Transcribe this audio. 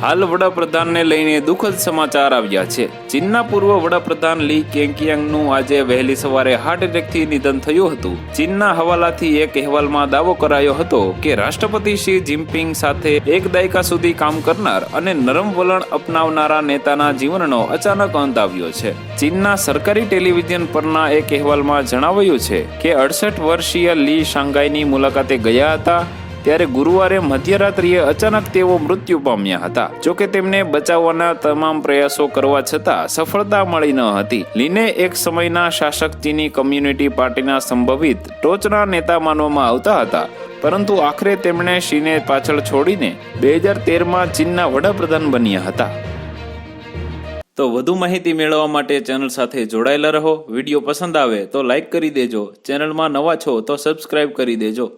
હાલ વડાપ્રધાનને લઈને દુઃખદ સમાચાર આવ્યા છે। ચીનના પૂર્વ વડાપ્રધાન લી કેંકિયાંગનું આજે વહેલી સવારે હાર્ટ એટેકથી નિધન થયું હતું। ચીનના હવાલાથી એક અહેવાલમાં દાવો કરાયો હતો કે રાષ્ટ્રપતિ શી જિનપિંગ સાથે એક દાયકા સુધી કામ કરનાર અને નરમ વલણ અપનાવનારા નેતાના જીવનનો અચાનક અંત આવ્યો છે। ચીનના સરકારી ટેલિવિઝન પરના એક અહેવાલમાં જણાવાયું છે કે 68 વર્ષીય લી શાંઘાઈની મુલાકાતે ગયા હતા, ત્યારે ગુરુવારે મધ્યરાત્રિએ અચાનક તેઓ મૃત્યુ પામ્યા હતા। જોકે તેમને બચાવવાના તમામ પ્રયાસો કરવા છતાં સફળતા મળી ન હતી। લીને એક સમયના શાસક ચીની કમ્યુનિસ્ટ પાર્ટીના સંભવિત ટોચના નેતા માનવામાં આવતા હતા, પરંતુ આખરે તેમણે શીને પાછળ છોડીને 2013માં ચીનના વડાપ્રધાન બન્યા હતા। તો વધુ માહિતી મેળવવા માટે ચેનલ સાથે જોડાયેલા રહો। વિડીયો પસંદ આવે તો લાઈક કરી દેજો, ચેનલમાં નવા છો તો સબસ્ક્રાઇબ કરી દેજો।